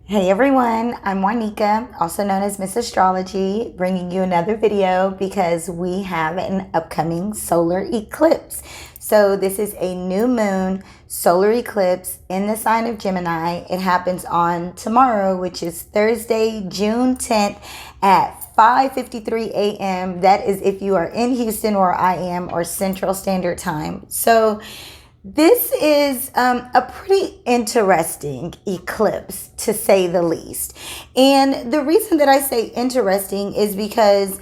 Hey everyone, I'm Juanica, also known as Miss Astrology, bringing you another video because we have an upcoming solar eclipse. So this is a new moon solar eclipse in the sign of Gemini. It happens on tomorrow, which is Thursday, June 10th at 5:53 a.m. That is if you are in Houston or I am, or Central Standard Time. So this is a pretty interesting eclipse, to say the least. And the reason that I say interesting is because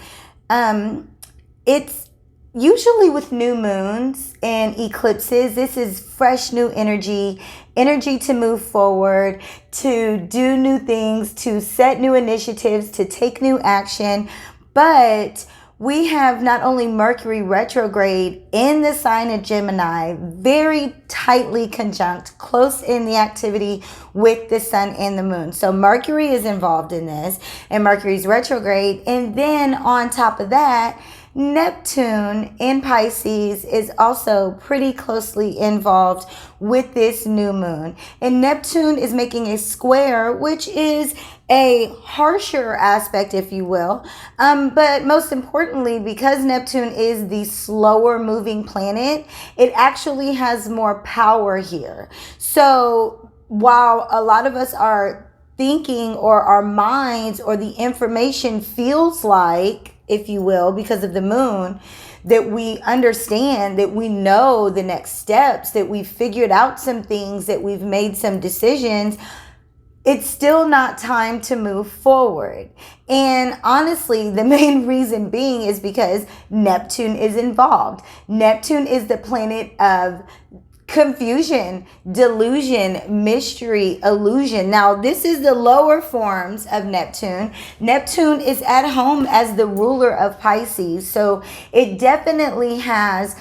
it's usually with new moons and eclipses, this is fresh new energy to move forward, to do new things, to set new initiatives, to take new action. But we have not only Mercury retrograde in the sign of Gemini, very tightly conjunct, close in the activity with the sun and the moon. So Mercury is involved in this, and Mercury's retrograde. And then on top of that, Neptune in Pisces is also pretty closely involved with this new moon. And Neptune is making a square, which is a harsher aspect, if you will. But most importantly, because Neptune is the slower moving planet, it actually has more power here. So while a lot of us are thinking, or our minds or the information feels like, if you will, because of the moon, that we understand, that we know the next steps, that we've figured out some things, that we've made some decisions, it's still not time to move forward. And honestly, the main reason being is because Neptune is involved. Neptune is the planet of confusion, delusion, mystery, illusion. Now, this is the lower forms of Neptune. Neptune is at home as the ruler of Pisces. So it definitely has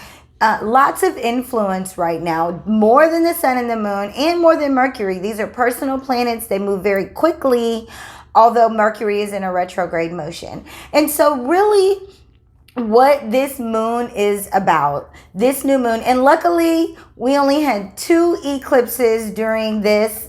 lots of influence right now, more than the sun and the moon, and more than Mercury. These are personal planets. They move very quickly, although Mercury is in a retrograde motion. And so really, what this moon is about, this new moon, and luckily we only had 2 eclipses during this,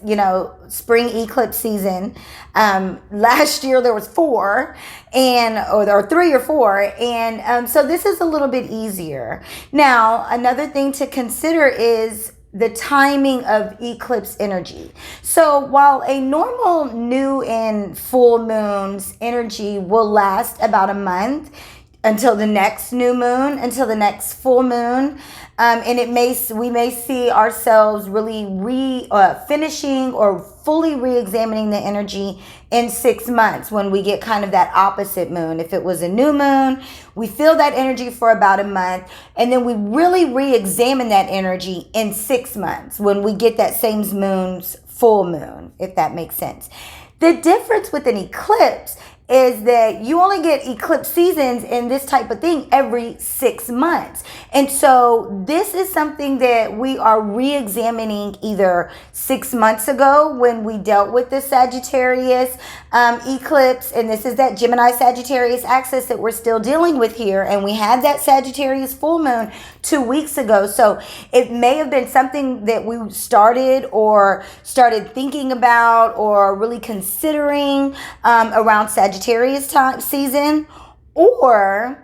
spring eclipse season. Last year there was 4, or 3 or 4, and so this is a little bit easier. Now, another thing to consider is the timing of eclipse energy. So while a normal new and full moon's energy will last about a month, until the next new moon, until the next full moon, and we may see ourselves really finishing or fully re-examining the energy in 6 months, when we get kind of that opposite moon. If it was a new moon, we feel that energy for about a month, and then we really re-examine that energy in 6 months when we get that same moon's full moon, if that makes sense. The difference with an eclipse is that you only get eclipse seasons in this type of thing every 6 months. And so this is something that we are re-examining either 6 months ago when we dealt with the Sagittarius eclipse, and this is that Gemini Sagittarius axis that we're still dealing with here, and we had that Sagittarius full moon 2 weeks ago. So it may have been something that we started thinking about or really considering around Sagittarius time season, or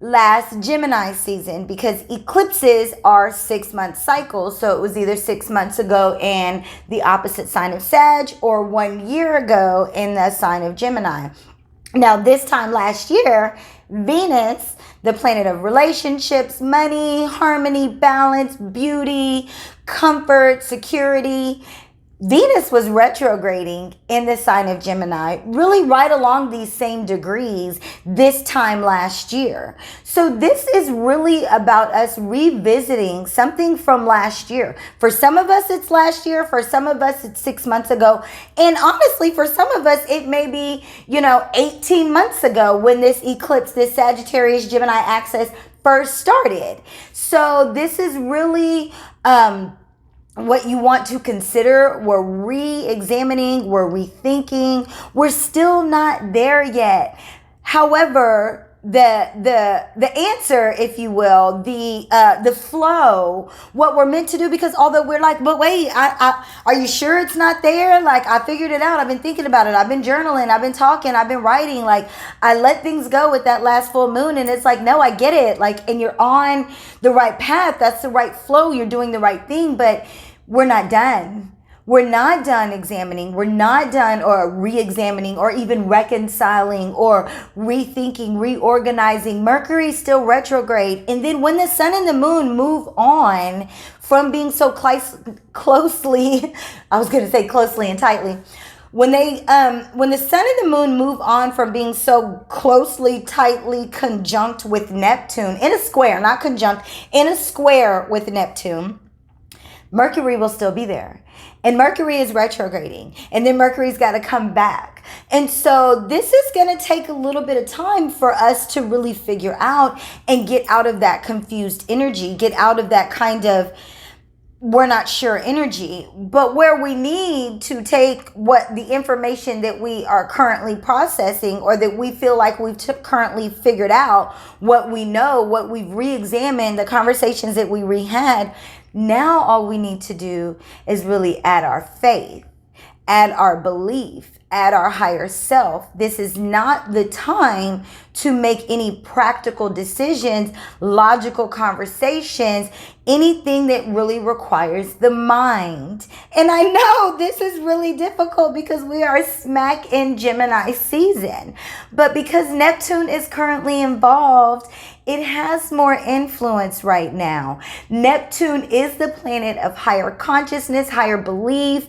last Gemini season, because eclipses are 6-month cycles. So it was either 6 months ago in the opposite sign of Sag, or 1 year ago in the sign of Gemini. Now, this time last year, Venus, the planet of relationships, money, harmony, balance, beauty, comfort, security, Venus was retrograding in the sign of Gemini, really right along these same degrees this time last year. So this is really about us revisiting something from last year. For some of us, it's last year. For some of us, it's 6 months ago. And honestly, for some of us, it may be, 18 months ago when this eclipse, this Sagittarius Gemini axis first started. So this is really what you want to consider. We're re-examining, we're rethinking. We're still not there yet. However, the answer, if you will, the flow, what we're meant to do. Because although we're like, but wait, I are you sure it's not there? Like, I figured it out. I've been thinking about it. I've been journaling. I've been talking. I've been writing. Like, I let things go with that last full moon, and it's like, no, I get it. Like, and you're on the right path. That's the right flow. You're doing the right thing, but we're not done. We're not done examining. We're not done or re-examining or even reconciling or rethinking, reorganizing. Mercury's still retrograde. And then when the sun and the moon move on from being so closely, I was going to say closely and tightly. When the sun and the moon move on from being so closely, tightly conjunct with Neptune, in a square, not conjunct, in a square with Neptune, Mercury will still be there. And Mercury is retrograding. And then Mercury's got to come back. And so this is going to take a little bit of time for us to really figure out and get out of that confused energy, get out of that kind of we're not sure energy. But where we need to take what the information that we are currently processing, or that we feel like we've currently figured out, what we know, what we've re-examined, the conversations that we re-had, now all we need to do is really add our faith, add our belief, add our higher self. This is not the time to make any practical decisions, logical conversations, anything that really requires the mind. And I know this is really difficult because we are smack in Gemini season. But because Neptune is currently involved, it has more influence right now. Neptune is the planet of higher consciousness, higher belief,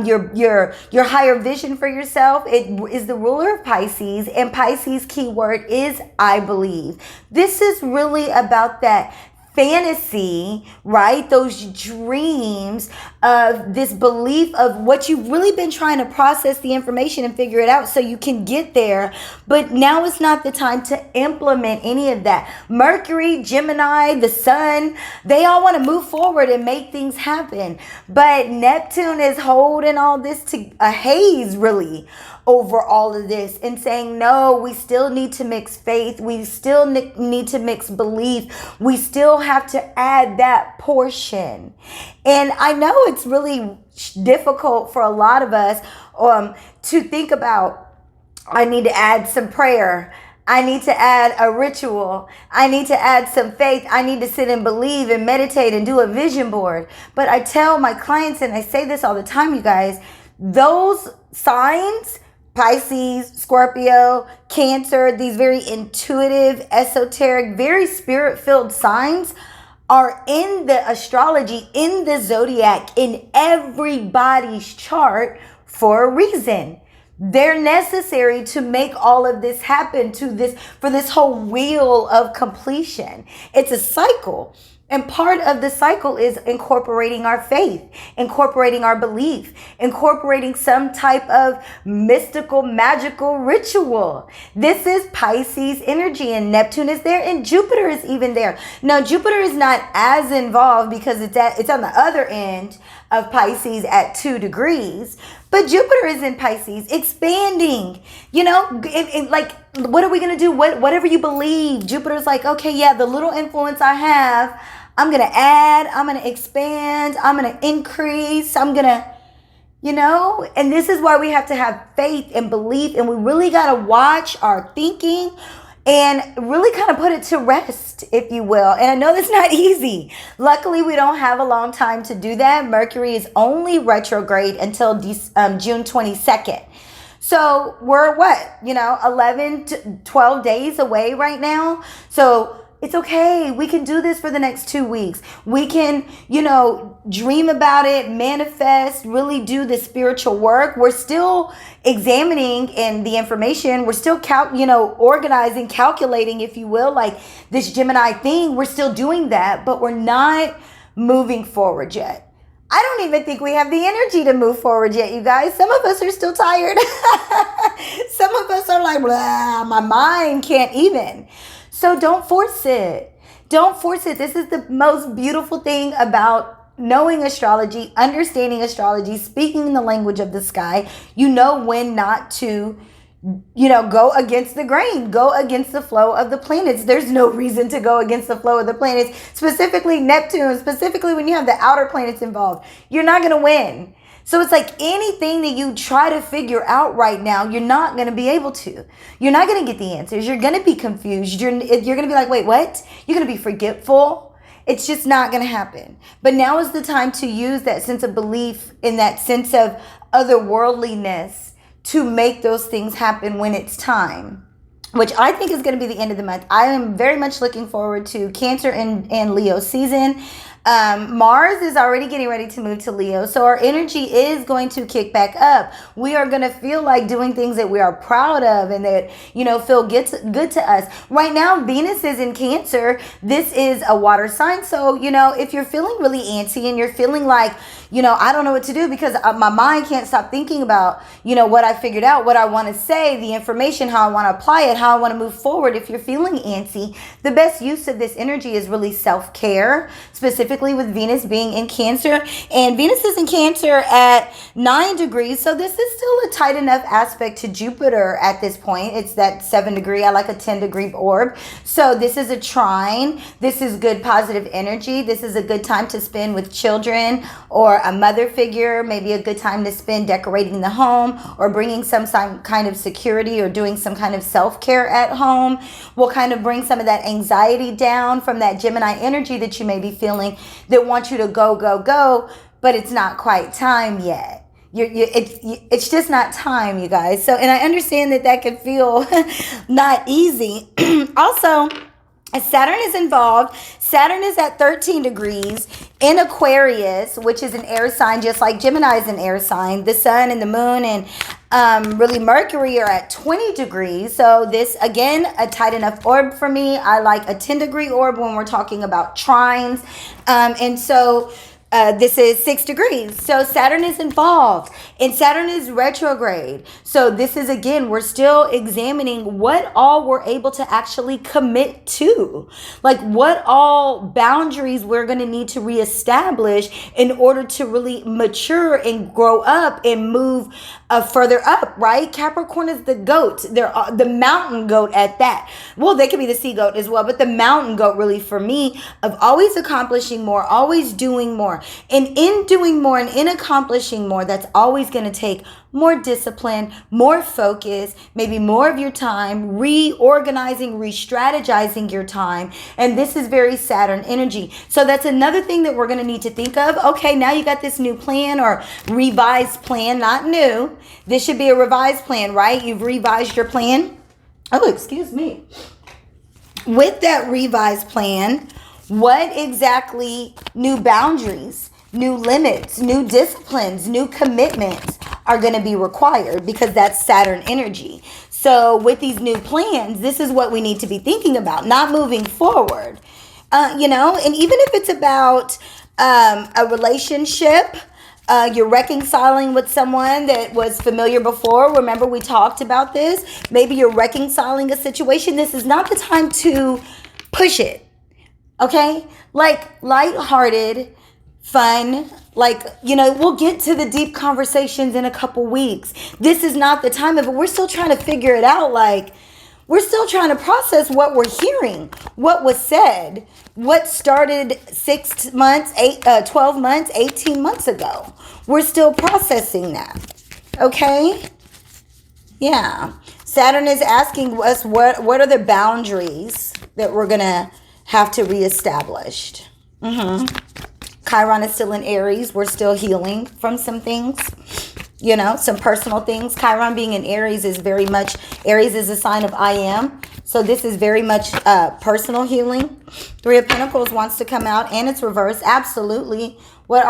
your higher vision for yourself. It is the ruler of Pisces, and Pisces keyword is I believe. This is really about that fantasy, right? Those dreams of this belief of what you've really been trying to process the information and figure it out so you can get there. But now is not the time to implement any of that. Mercury, Gemini, the sun, they all want to move forward and make things happen. But Neptune is holding all this to a haze, really, over all of this, and saying, no, we still need to mix faith. We still need to mix belief. We still have to add that portion. And I know it's really difficult for a lot of us to think about, I need to add some prayer. I need to add a ritual. I need to add some faith. I need to sit and believe and meditate and do a vision board. But I tell my clients, and I say this all the time, you guys, those signs, Pisces, Scorpio, Cancer, these very intuitive, esoteric, very spirit-filled signs are in the astrology, in the zodiac, in everybody's chart for a reason. They're necessary to make all of this happen, for this whole wheel of completion. It's a cycle. And part of the cycle is incorporating our faith, incorporating our belief, incorporating some type of mystical, magical ritual. This is Pisces energy, and Neptune is there, and Jupiter is even there. Now, Jupiter is not as involved because it's on the other end of Pisces at 2 degrees. But Jupiter is in Pisces, expanding, like, what are we going to do? Whatever you believe, Jupiter's like, okay, yeah, the little influence I have, I'm going to add, I'm going to expand, I'm going to increase, I'm going to, and this is why we have to have faith and belief, and we really got to watch our thinking and really kind of put it to rest, if you will. And I know that's not easy. Luckily, we don't have a long time to do that. Mercury is only retrograde until June 22nd. So we're 11 to 12 days away right now. So it's okay. We can do this for the next 2 weeks. We can, dream about it, manifest, really do the spiritual work. We're still examining and the information. We're still, organizing, calculating, if you will, like this Gemini thing. We're still doing that, but we're not moving forward yet. I don't even think we have the energy to move forward yet, you guys. Some of us are still tired. Some of us are like, blah, my mind can't even. So don't force it. Don't force it. This is the most beautiful thing about knowing astrology, understanding astrology, speaking the language of the sky. You know when not to go against the grain, go against the flow of the planets. There's no reason to go against the flow of the planets, specifically Neptune, specifically when you have the outer planets involved. You're not going to win. So it's like anything that you try to figure out right now, you're not going to be able to. You're not going to get the answers. You're going to be confused. You're going to be like, wait, what? You're going to be forgetful. It's just not going to happen. But now is the time to use that sense of belief in that sense of otherworldliness to make those things happen when it's time, which I think is going to be the end of the month. I am very much looking forward to Cancer and Leo season. Mars is already getting ready to move to Leo, so our energy is going to kick back up. We are going to feel like doing things that we are proud of and that, feel good to us. Right now, Venus is in Cancer. This is a water sign, so, if you're feeling really antsy and you're feeling like, I don't know what to do because my mind can't stop thinking about, what I figured out, what I want to say, the information, how I want to apply it, how I want to move forward. If you're feeling antsy, the best use of this energy is really self-care, specifically with Venus being in Cancer. And Venus is in Cancer at 9 degrees. So this is still a tight enough aspect to Jupiter at this point. It's that 7 degree. I like a 10 degree orb. So this is a trine. This is good positive energy. This is a good time to spend with children or a mother figure. Maybe a good time to spend decorating the home or bringing some kind of security or doing some kind of self-care at home. Will kind of bring some of that anxiety down from that Gemini energy that you may be feeling that wants you to go, but it's not quite time yet. It's just not time, you guys. So, and I understand that can feel not easy. Also, as Saturn is involved, Saturn is at 13 degrees in Aquarius, which is an air sign, just like Gemini is an air sign. The sun and the moon and really Mercury are at 20 degrees. So this, again, a tight enough orb for me. I like a 10 degree orb when we're talking about trines. And so this is 6 degrees. So Saturn is involved and Saturn is retrograde. So this is, again, we're still examining what all we're able to actually commit to. Like what all boundaries we're going to need to reestablish in order to really mature and grow up and move further up, right? Capricorn is the goat. They're the mountain goat at that. Well, they could be the sea goat as well, but the mountain goat really for me of always accomplishing more, always doing more. And in doing more and in accomplishing more, that's always going to take more discipline, more focus, maybe more of your time, reorganizing, re-strategizing your time. And this is very Saturn energy. So that's another thing that we're going to need to think of. Okay, now you got this new plan or revised plan, not new. This should be a revised plan, right? You've revised your plan. Oh, excuse me. With that revised plan, what exactly new boundaries, new limits, new disciplines, new commitments are going to be required because that's Saturn energy. So with these new plans, this is what we need to be thinking about, not moving forward, and even if it's about a relationship, you're reconciling with someone that was familiar before. Remember, we talked about this. Maybe you're reconciling a situation. This is not the time to push it. Okay? Like lighthearted, fun, we'll get to the deep conversations in a couple weeks. This is not the time of it. We're still trying to figure it out. We're still trying to process what we're hearing, what was said, what started 6 months, 12 months, 18 months ago. We're still processing that. Okay? Yeah. Saturn is asking us what are the boundaries that we're going to have to reestablish. Chiron is still in Aries. We're still healing from some things, some personal things. Chiron being in Aries is very much, Aries is a sign of I am. So this is very much personal healing. 3 of Pentacles wants to come out and it's reversed. Absolutely. What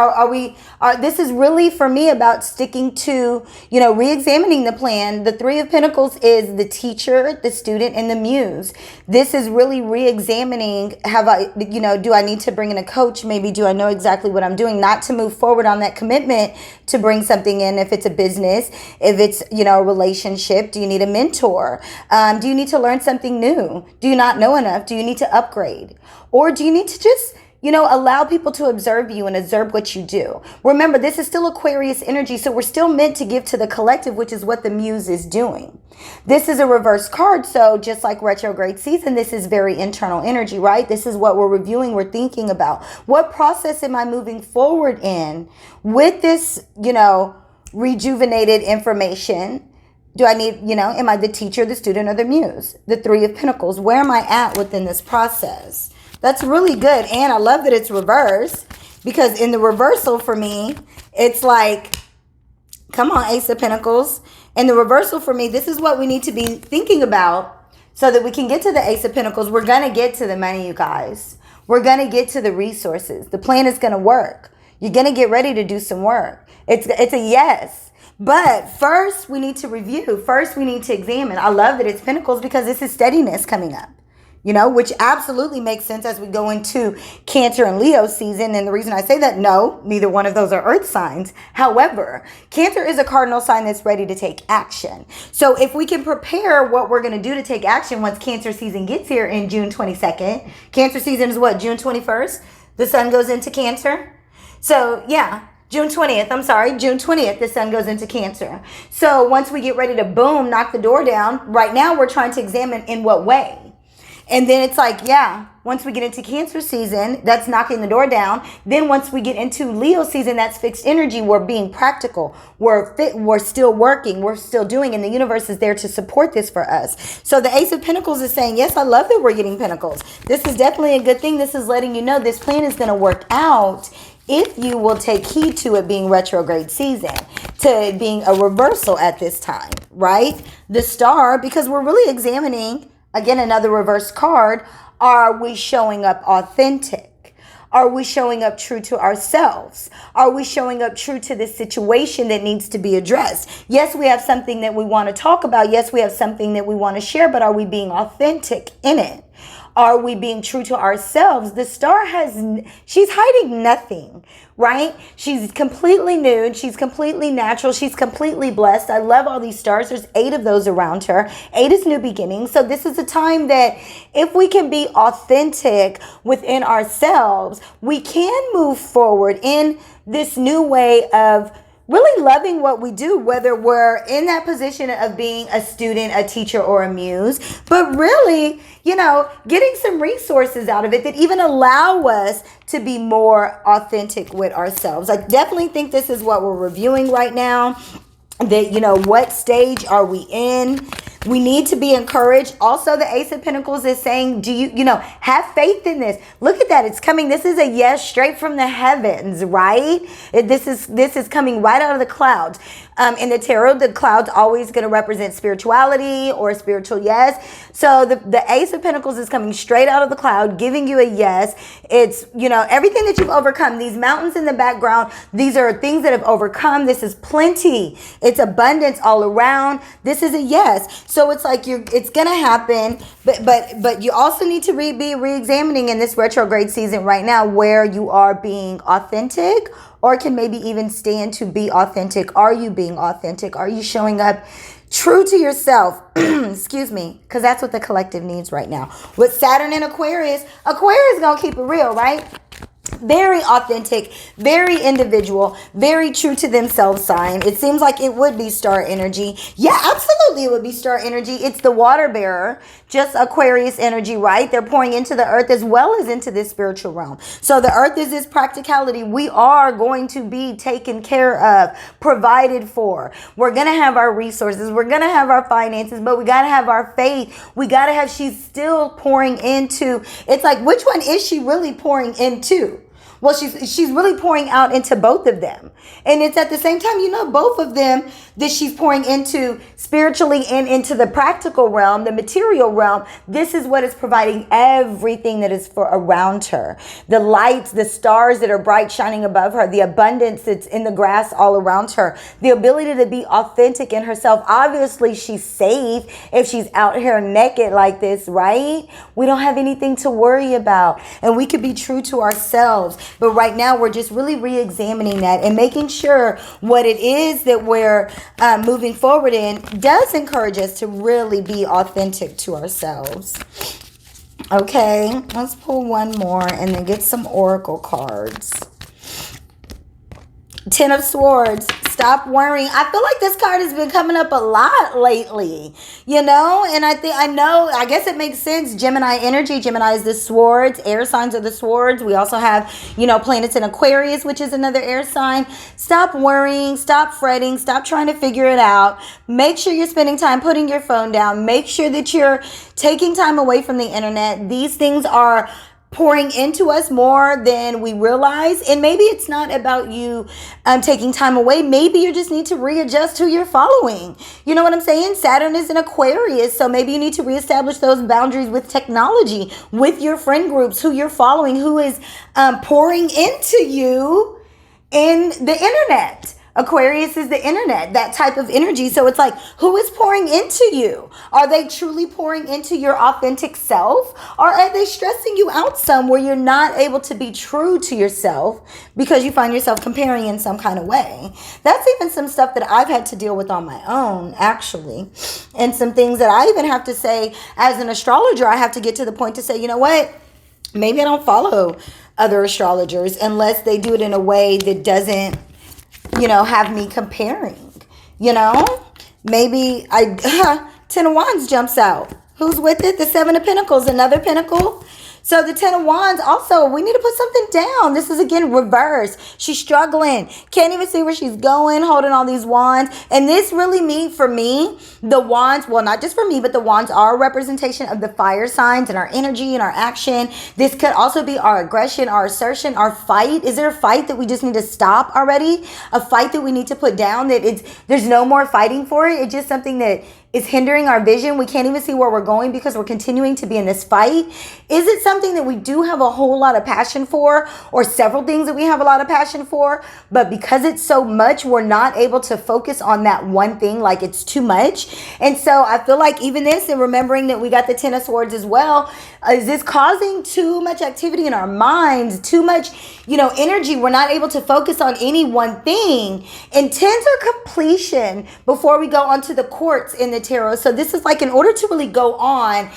this is really for me about sticking to, re-examining the plan. The 3 of Pentacles is the teacher, the student, and the muse. This is really re-examining, do I need to bring in a coach? Maybe do I know exactly what I'm doing? Not to move forward on that commitment to bring something in if it's a business, if it's, a relationship. Do you need a mentor? Do you need to learn something new? Do you not know enough? Do you need to upgrade? Or do you need to just allow people to observe you and observe what you do. Remember, this is still Aquarius energy, so we're still meant to give to the collective, which is what the muse is doing. This is a reverse card, so just like retrograde season, this is very internal energy, right? This is what we're reviewing, we're thinking about. What process am I moving forward in with this, rejuvenated information? Do I need, am I the teacher, the student, or the muse? The Three of Pentacles. Where am I at within this process? That's really good. And I love that it's reversed, because in the reversal for me, it's like, come on, Ace of Pentacles. In the reversal for me, this is what we need to be thinking about so that we can get to the Ace of Pentacles. We're going to get to the money, you guys. We're going to get to the resources. The plan is going to work. You're going to get ready to do some work. It's a yes. But first, we need to review. First, we need to examine. I love that it's Pentacles because this is steadiness coming up. Which absolutely makes sense as we go into Cancer and Leo season. And the reason I say that, no, neither one of those are earth signs. However, Cancer is a cardinal sign that's ready to take action. So if we can prepare what we're going to do to take action once Cancer season gets here in June 22nd. Cancer season is what, June 21st? The sun goes into Cancer. So yeah, June 20th, the sun goes into Cancer. So once we get ready to boom, knock the door down, right now we're trying to examine in what way. And then it's like, yeah, once we get into Cancer season, that's knocking the door down. Then once we get into Leo season, that's fixed energy. We're being practical. We're still working. We're still doing. And the universe is there to support this for us. So the Ace of Pentacles is saying, yes, I love that we're getting Pentacles. This is definitely a good thing. This is letting you know this plan is going to work out if you will take heed to it being retrograde season, to it being a reversal at this time, right? The Star, because we're really examining, again, another reverse card. Are we showing up authentic? Are we showing up true to ourselves? Are we showing up true to the situation that needs to be addressed? Yes, we have something that we want to talk about. Yes, we have something that we want to share, but are we being authentic in it? Are we being true to ourselves? The Star she's hiding nothing, right? She's completely nude. She's completely natural. She's completely blessed. I love all these stars. There's 8 of those around her. 8 is new beginnings. So this is a time that if we can be authentic within ourselves, we can move forward in this new way of really loving what we do, whether we're in that position of being a student, a teacher, or a muse, but really, getting some resources out of it that even allow us to be more authentic with ourselves. I definitely think this is what we're reviewing right now. That, what stage are we in? We need to be encouraged. Also, the Ace of Pentacles is saying, do you, have faith in this. Look at that. It's coming. This is a yes straight from the heavens, right? This is coming right out of the clouds. In the tarot, the cloud's always going to represent spirituality or spiritual yes. So the Ace of Pentacles is coming straight out of the cloud, giving you a yes. It's, everything that you've overcome, these mountains in the background, these are things that have overcome. This is plenty. It's abundance all around. This is a yes. So it's like it's going to happen, but you also need to be re-examining in this retrograde season right now where you are being authentic, or can maybe even stand to be authentic. Are you being authentic? Are you showing up true to yourself? Excuse me, because that's what the collective needs right now. With Saturn and Aquarius is going to keep it real, right? Very authentic, very individual, very true to themselves sign. It seems like it would be star energy. Yeah, absolutely it would be star energy. It's the water bearer, just Aquarius energy, right? They're pouring into the earth as well as into this spiritual realm. So the earth is this practicality. We are going to be taken care of, provided for. We're going to have our resources. We're going to have our finances, but we got to have our faith. We got to have, she's still pouring into, it's like, which one is she really pouring into? Well, she's really pouring out into both of them. And it's at the same time, both of them that she's pouring into spiritually and into the practical realm, the material realm. This is what is providing everything that is for around her. The lights, the stars that are bright shining above her, the abundance that's in the grass all around her, the ability to be authentic in herself. Obviously, she's safe if she's out here naked like this, right? We don't have anything to worry about. And we could be true to ourselves. But right now, we're just really re-examining that and making sure what it is that we're moving forward in does encourage us to really be authentic to ourselves. Okay, let's pull one more and then get some oracle cards. Ten of Swords. Stop worrying. I feel like this card has been coming up a lot lately, and I guess it makes sense. Gemini energy. Gemini is the swords. Air signs are the swords. We also have, planets in Aquarius, which is another air sign. Stop worrying. Stop fretting. Stop trying to figure it out. Make sure you're spending time putting your phone down. Make sure that you're taking time away from the internet. These things are pouring into us more than we realize, and maybe it's not about you taking time away. Maybe you just need to readjust who you're following. You know what I'm saying? Saturn is in Aquarius, so maybe you need to reestablish those boundaries with technology, with your friend groups, who you're following, who is pouring into you in the internet. Aquarius is the internet, that type of energy. So it's like, who is pouring into you? Are they truly pouring into your authentic self? Or are they stressing you out some where you're not able to be true to yourself because you find yourself comparing in some kind of way? That's even some stuff that I've had to deal with on my own, actually. And some things that I even have to say as an astrologer, I have to get to the point to say, you know what? Maybe I don't follow other astrologers unless they do it in a way that doesn't have me comparing, maybe Ten of Wands jumps out. Who's with it? The Seven of Pentacles, another pentacle. So the Ten of Wands, also, we need to put something down. This is, again, reverse. She's struggling. Can't even see where she's going, holding all these wands. And this really for me, the wands, well, not just for me, but the wands are a representation of the fire signs and our energy and our action. This could also be our aggression, our assertion, our fight. Is there a fight that we just need to stop already? A fight that we need to put down, that there's no more fighting for it? It's just something that is hindering our vision. We can't even see where we're going because we're continuing to be in this fight. Is it something that we do have a whole lot of passion for, or several things that we have a lot of passion for, but because it's so much, we're not able to focus on that one thing, like it's too much? And so I feel like even this, and remembering that we got the Ten of Swords as well, is this causing too much activity in our minds, too much, energy? We're not able to focus on any one thing. And tens are completion before we go onto the quartz in the tarot. So this is like, in order to really go on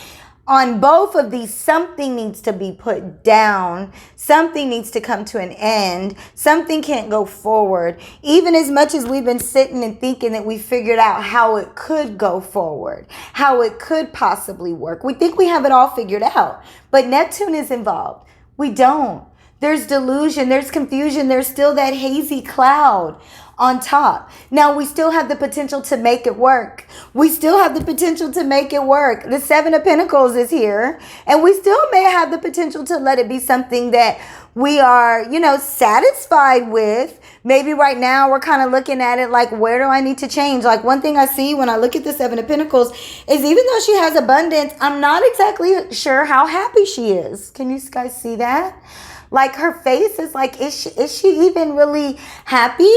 both of these, something needs to be put down. Something needs to come to an end. Something can't go forward. Even as much as we've been sitting and thinking that we figured out how it could go forward, how it could possibly work. We think we have it all figured out, but Neptune is involved. We don't. There's delusion, there's confusion, there's still that hazy cloud on top. Now, we still have the potential to make it work. We still have the potential to make it work. The Seven of Pentacles is here, and we still may have the potential to let it be something that we are, satisfied with. Maybe right now we're kind of looking at it like, where do I need to change? Like, one thing I see when I look at the Seven of Pentacles is, even though she has abundance, I'm not exactly sure how happy she is. Can you guys see that? Like, her face is like, is she even really happy?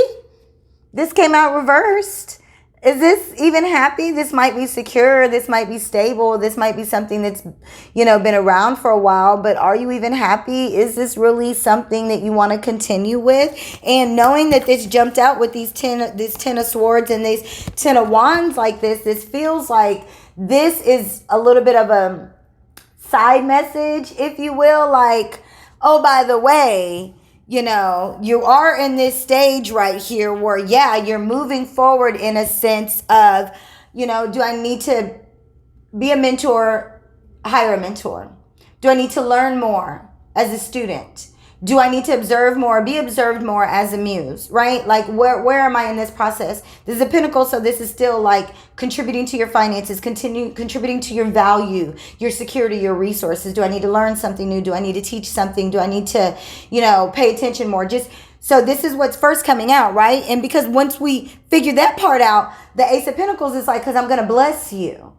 This came out reversed. Is this even happy? This might be secure. This might be stable. This might be something that's, been around for a while. But are you even happy? Is this really something that you want to continue with? And knowing that this jumped out with this Ten of Swords and this Ten of Wands like this feels like this is a little bit of a side message, if you will. Like, oh, by the way, you are in this stage right here where, you're moving forward in a sense of, do I need to be a mentor, hire a mentor? Do I need to learn more as a student? Do I need to observe more, be observed more as a muse, right? Like, where am I in this process? This is a pentacle, so this is still like contributing to your finances, contributing to your value, your security, your resources. Do I need to learn something new? Do I need to teach something? Do I need to, pay attention more? So this is what's first coming out, right? And because once we figure that part out, the Ace of Pentacles is like, because I'm going to bless you.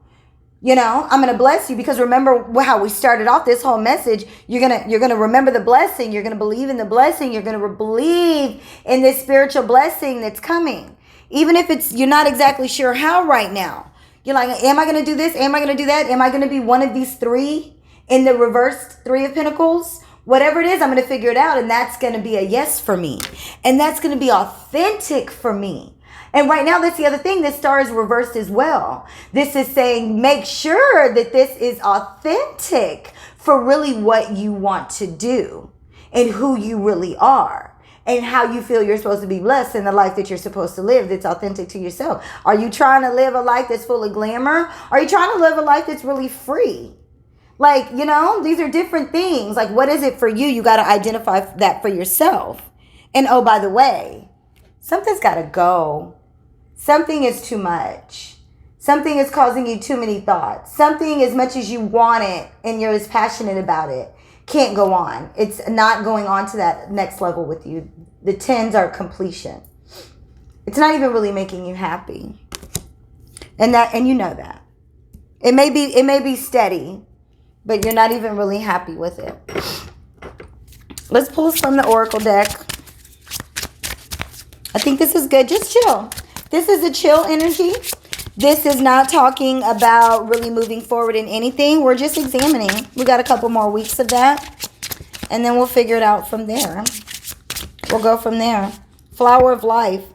I'm going to bless you, because remember how we started off this whole message. You're going to remember the blessing. You're going to believe in the blessing. You're going to believe in this spiritual blessing that's coming. Even if you're not exactly sure how right now. You're like, am I going to do this? Am I going to do that? Am I going to be one of these three in the reversed Three of Pentacles? Whatever it is, I'm going to figure it out. And that's going to be a yes for me. And that's going to be authentic for me. And right now, that's the other thing. This star is reversed as well. This is saying, make sure that this is authentic for really what you want to do and who you really are and how you feel you're supposed to be blessed in the life that you're supposed to live that's authentic to yourself. Are you trying to live a life that's full of glamour? Are you trying to live a life that's really free? Like, you know, these are different things. Like, what is it for you? You got to identify that for yourself. And oh, by the way, something's got to go. Something is too much. Something is causing you too many thoughts. Something, as much as you want it and you're as passionate about it, can't go on. It's not going on to that next level with you. The 10s are completion. It's not even really making you happy. And you know that. It may be steady, but you're not even really happy with it. Let's pull from the Oracle deck. I think this is good. Just chill. This is a chill energy. This is not talking about really moving forward in anything. We're just examining. We got a couple more weeks of that. And then we'll figure it out from there. We'll go from there. Flower of life.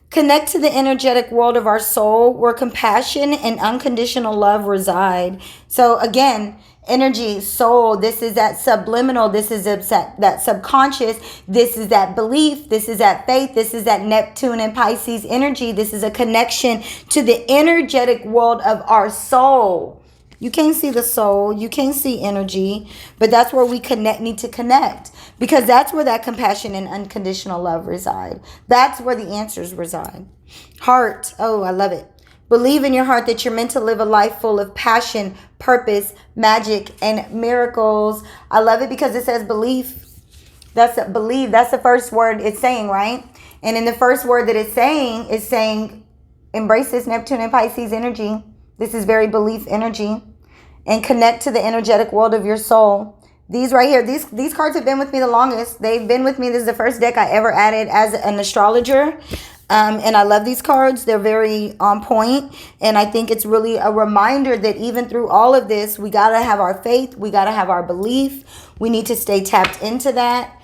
Connect to the energetic world of our soul where compassion and unconditional love reside. So again, energy, soul, this is that subliminal, this is that subconscious, this is that belief, this is that faith, this is that Neptune and Pisces energy. This is a connection to the energetic world of our soul. You can't see the soul, you can't see energy, but that's where we need to connect, because that's where that compassion and unconditional love reside. That's where the answers reside. Heart, oh, I love it. Believe in your heart that you're meant to live a life full of passion, purpose, magic, and miracles. I love it because it says belief. Believe. That's the first word it's saying, right? And in the first word that it's saying, embrace this Neptune and Pisces energy. This is very belief energy. And connect to the energetic world of your soul. These right here, these cards have been with me the longest. They've been with me. This is the first deck I ever added as an astrologer. And I love these cards. They're very on point. And I think it's really a reminder that even through all of this, we got to have our faith. We got to have our belief. We need to stay tapped into that.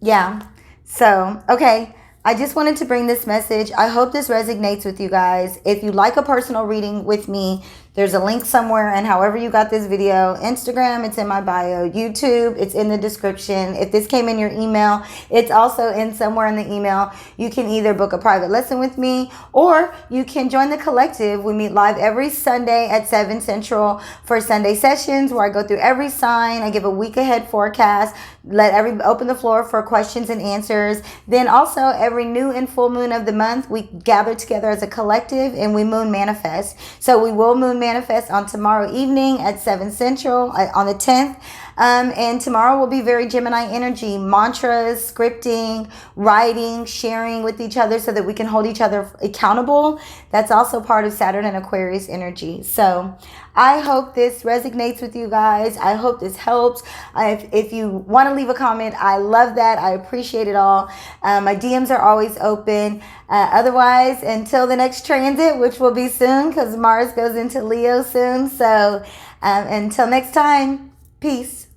Yeah. So, okay. I just wanted to bring this message. I hope this resonates with you guys. If you'd like a personal reading with me, there's a link somewhere, and however you got this video, Instagram, it's in my bio, YouTube, it's in the description. If this came in your email, it's also in somewhere in the email. You can either book a private lesson with me, or you can join the collective. We meet live every Sunday at 7 Central for Sunday sessions, where I go through every sign. I give a week ahead forecast, open the floor for questions and answers. Then also every new and full moon of the month, we gather together as a collective and we moon manifest. So we will moon manifest on tomorrow evening at 7 Central on the 10th. And tomorrow will be very Gemini energy, mantras, scripting, writing, sharing with each other so that we can hold each other accountable. That's also part of Saturn and Aquarius energy. So I hope this resonates with you guys. I hope this helps. If you want to leave a comment, I love that. I appreciate it all. My DMs are always open. Otherwise, until the next transit, which will be soon because Mars goes into Leo soon. So until next time, peace.